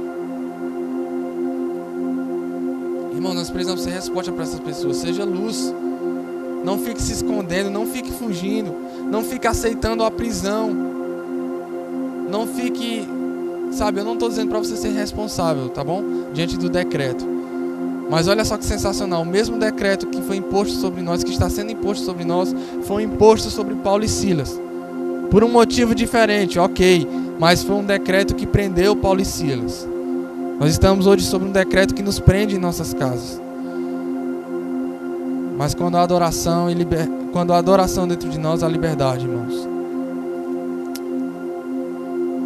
Irmão, nós precisamos ser resposta para essas pessoas. Seja luz. Não fique se escondendo, não fique fugindo, não fique aceitando a prisão. Não fique, sabe, eu não estou dizendo para você ser responsável, tá bom? Diante do decreto. Mas olha só que sensacional, o mesmo decreto que foi imposto sobre nós, que está sendo imposto sobre nós, foi imposto sobre Paulo e Silas. Por um motivo diferente, ok, mas foi um decreto que prendeu Paulo e Silas. Nós estamos hoje sobre um decreto que nos prende em nossas casas. Mas quando a adoração dentro de nós, há liberdade, irmãos.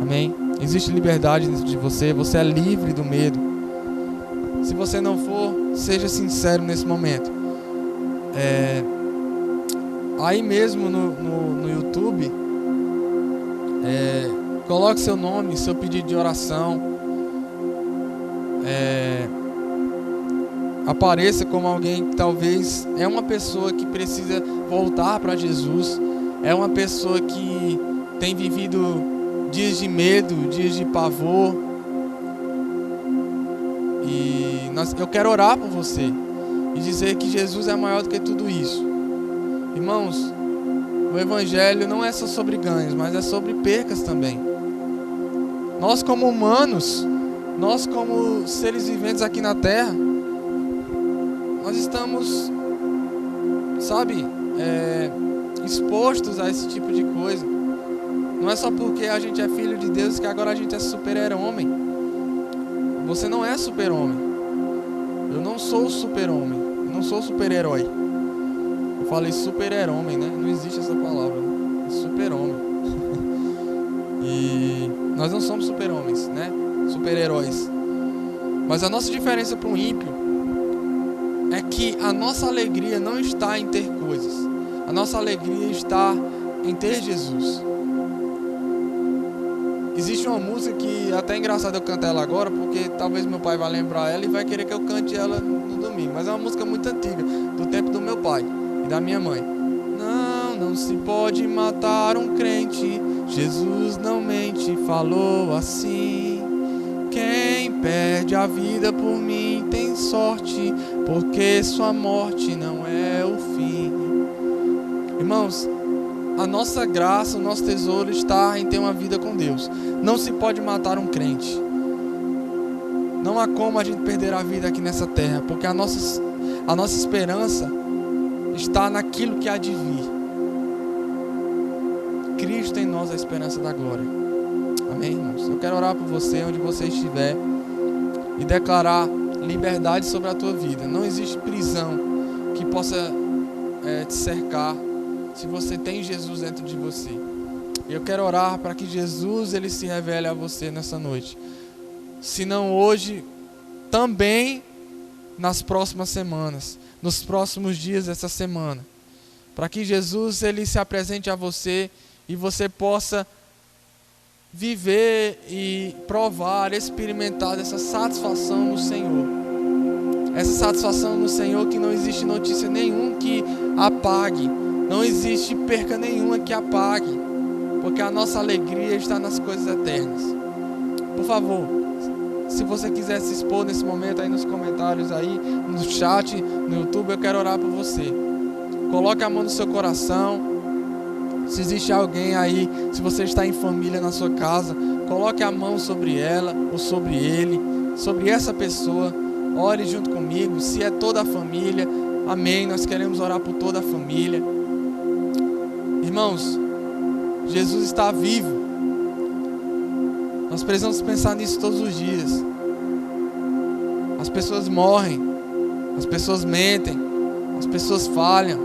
Amém? Existe liberdade dentro de você, você é livre do medo. Se você não for, seja sincero nesse momento. Aí mesmo no YouTube, coloque seu nome, seu pedido de oração. Apareça como alguém que talvez é uma pessoa que precisa voltar para Jesus, é uma pessoa que tem vivido dias de medo, dias de pavor, e eu quero orar por você e dizer que Jesus é maior do que tudo isso. Irmãos, o Evangelho não é só sobre ganhos, mas é sobre percas também. Nós como humanos, nós como seres viventes aqui na Terra, nós estamos, sabe, expostos a esse tipo de coisa. Não é só porque a gente é filho de Deus que agora a gente é super-homem. Você não é super-homem. Eu não sou super-homem. Eu não sou super-herói. Eu falei super-homem, né? Não existe essa palavra, né? É super-homem. E nós não somos super-homens, né? Super-heróis. Mas a nossa diferença para um ímpio é que a nossa alegria não está em ter coisas. A nossa alegria está em ter Jesus. Existe uma música que até é engraçado eu cantar ela agora, porque talvez meu pai vá lembrar ela e vai querer que eu cante ela no domingo. Mas é uma música muito antiga, do tempo do meu pai e da minha mãe. Não se pode matar um crente, Jesus não mente, falou assim. Quem perde a vida por mim tem sorte, porque sua morte não é o fim. Irmãos, a nossa graça, o nosso tesouro está em ter uma vida com Deus. Não se pode matar um crente. Não há como a gente perder a vida aqui nessa terra, porque a nossa esperança está naquilo que há de vir. Cristo em nós é a esperança da glória. Amém, irmãos? Eu quero orar por você, onde você estiver, e declarar liberdade sobre a tua vida. Não existe prisão que possa te cercar se você tem Jesus dentro de você. E eu quero orar para que Jesus ele se revele a você nessa noite. Se não hoje, também nas próximas semanas, nos próximos dias dessa semana. Para que Jesus ele se apresente a você e você possa viver e provar, experimentar essa satisfação no Senhor. Essa satisfação no Senhor que não existe notícia nenhuma que apague. Não existe perca nenhuma que apague, porque a nossa alegria está nas coisas eternas. Por favor, se você quiser se expor nesse momento aí nos comentários aí, no chat, no YouTube, eu quero orar por você. Coloque a mão no seu coração. Se existe alguém aí, se você está em família na sua casa, coloque a mão sobre ela ou sobre ele, sobre essa pessoa. Ore junto comigo. Se é toda a família, amém. Nós queremos orar por toda a família. Irmãos, Jesus está vivo. Nós precisamos pensar nisso todos os dias. As pessoas morrem, as pessoas mentem, as pessoas falham,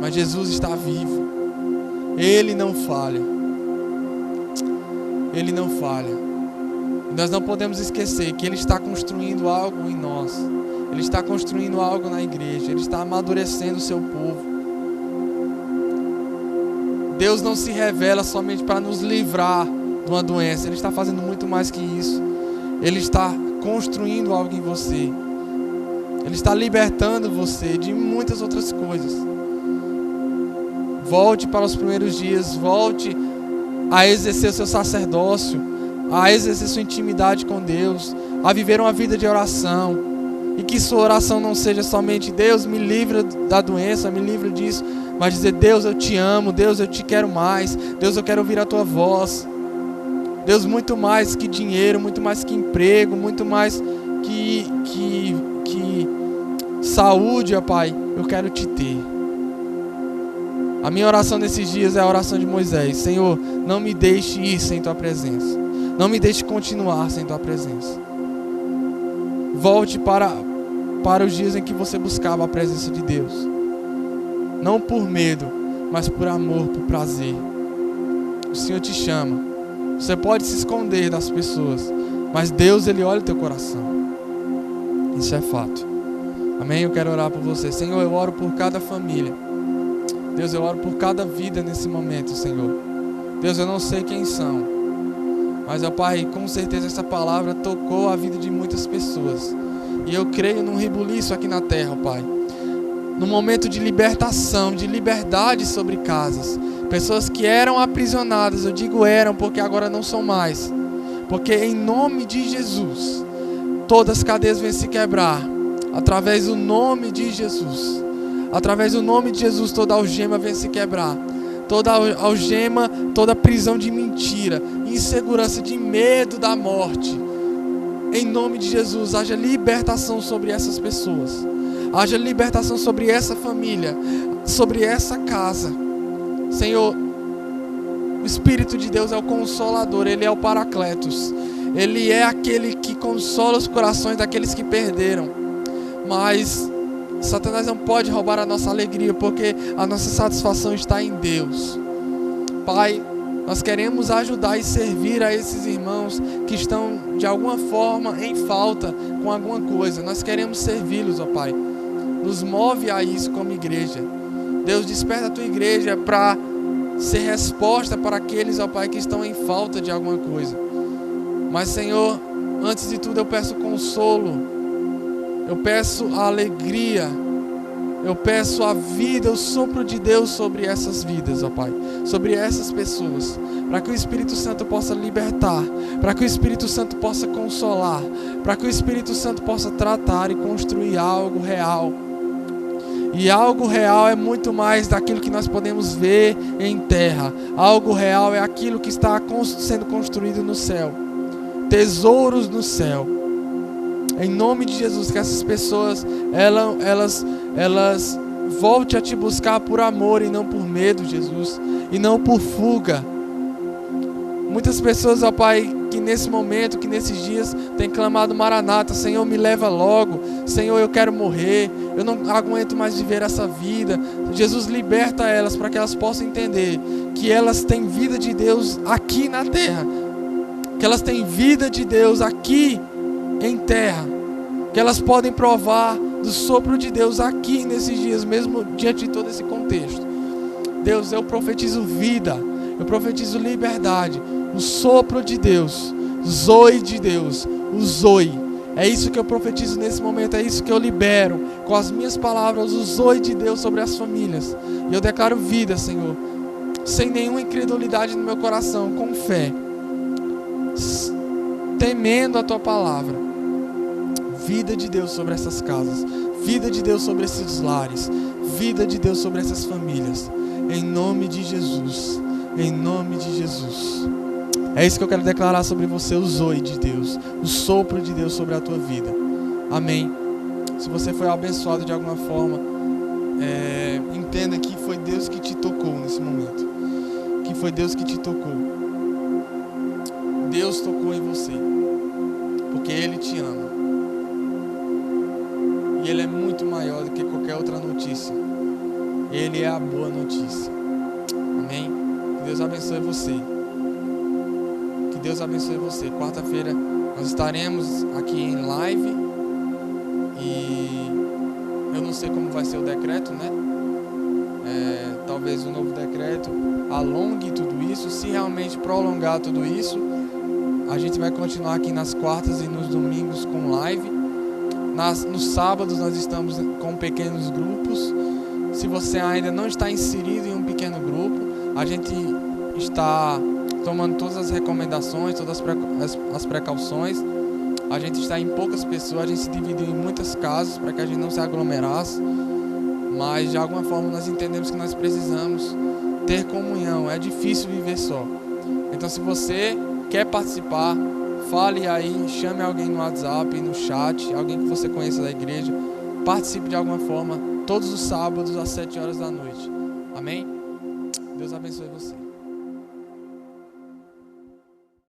mas Jesus está vivo. Ele não falha. Ele não falha. E nós não podemos esquecer que Ele está construindo algo em nós. Ele está construindo algo na igreja. Ele está amadurecendo o seu povo. Deus não se revela somente para nos livrar de uma doença. Ele está fazendo muito mais que isso. Ele está construindo algo em você. Ele está libertando você de muitas outras coisas. Volte para os primeiros dias. Volte a exercer o seu sacerdócio, a exercer sua intimidade com Deus, a viver uma vida de oração. E que sua oração não seja somente: Deus, me livra da doença, me livra disso. Mas dizer: Deus, eu te amo, Deus, eu te quero mais, Deus, eu quero ouvir a tua voz. Deus, muito mais que dinheiro, muito mais que emprego, muito mais que saúde, ó Pai, eu quero te ter. A minha oração nesses dias é a oração de Moisés: Senhor, não me deixe ir sem tua presença, não me deixe continuar sem tua presença. Volte para os dias em que você buscava a presença de Deus. Não por medo, mas por amor, por prazer. O Senhor te chama. Você pode se esconder das pessoas, mas Deus, Ele olha o teu coração. Isso é fato. Amém? Eu quero orar por você. Senhor, eu oro por cada família. Deus, eu oro por cada vida nesse momento, Senhor. Deus, eu não sei quem são, mas, ó Pai, com certeza essa palavra tocou a vida de muitas pessoas. E eu creio num rebuliço aqui na terra, ó Pai. Num momento de libertação, de liberdade sobre casas. Pessoas que eram aprisionadas, eu digo eram porque agora não são mais. Porque em nome de Jesus, todas as cadeias vêm se quebrar. Através do nome de Jesus. Através do nome de Jesus, toda algema vem se quebrar. Toda algema, toda prisão de mentira, insegurança, de medo da morte. Em nome de Jesus, haja libertação sobre essas pessoas. Haja libertação sobre essa família, sobre essa casa. Senhor, o Espírito de Deus é o Consolador, Ele é o Paracletos. Ele é aquele que consola os corações daqueles que perderam. Mas Satanás não pode roubar a nossa alegria, porque a nossa satisfação está em Deus. Pai, nós queremos ajudar e servir a esses irmãos que estão de alguma forma em falta com alguma coisa. Nós queremos servi-los, ó Pai. Nos move a isso como igreja. Deus, desperta a tua igreja para ser resposta para aqueles, ó Pai, que estão em falta de alguma coisa. Mas, Senhor, antes de tudo eu peço consolo, eu peço a alegria, eu peço a vida, o sopro de Deus sobre essas vidas, ó Pai, sobre essas pessoas, para que o Espírito Santo possa libertar, para que o Espírito Santo possa consolar, para que o Espírito Santo possa tratar e construir algo real. E algo real é muito mais daquilo que nós podemos ver em terra. Algo real é aquilo que está sendo construído no céu. Tesouros no céu. Em nome de Jesus, que essas pessoas elas voltem a te buscar por amor e não por medo, Jesus, e não por fuga. Muitas pessoas, ó Pai, que nesse momento, que nesses dias têm clamado Maranata, Senhor, me leva logo, Senhor, eu quero morrer, eu não aguento mais viver essa vida. Jesus, liberta elas para que elas possam entender que elas têm vida de Deus aqui na terra, que elas têm vida de Deus aqui em terra, que elas podem provar do sopro de Deus aqui nesses dias, mesmo diante de todo esse contexto. Deus, eu profetizo vida, eu profetizo liberdade, o sopro de Deus, Zoe de Deus, o Zoe. É isso que eu profetizo nesse momento, é isso que eu libero com as minhas palavras, o Zoe de Deus sobre as famílias. E eu declaro vida, Senhor, sem nenhuma incredulidade no meu coração, com fé, temendo a Tua palavra. Vida de Deus sobre essas casas, vida de Deus sobre esses lares, vida de Deus sobre essas famílias, em nome de Jesus, em nome de Jesus. É isso que eu quero declarar sobre você, o Zoe de Deus, o sopro de Deus sobre a tua vida. Amém. Se você foi abençoado de alguma forma, entenda que foi Deus que te tocou nesse momento, que foi Deus que te tocou. Deus tocou em você, porque Ele te ama. E Ele é muito maior do que qualquer outra notícia. Ele é a boa notícia. Amém? Que Deus abençoe você. Que Deus abençoe você. Quarta-feira nós estaremos aqui em live. E eu não sei como vai ser o decreto, né? Talvez o novo decreto alongue tudo isso. Se realmente prolongar tudo isso, a gente vai continuar aqui nas quartas e nos domingos com live. Nos sábados nós estamos com pequenos grupos. Se você ainda não está inserido em um pequeno grupo, a gente está tomando todas as recomendações, todas as precauções. A gente está em poucas pessoas, a gente se dividiu em muitas casas para que a gente não se aglomerasse. Mas de alguma forma nós entendemos que nós precisamos ter comunhão. É difícil viver só. Então, se você quer participar, fale aí, chame alguém no WhatsApp, no chat, alguém que você conheça da igreja. Participe de alguma forma, todos os sábados às 7 horas da noite. Amém? Deus abençoe você.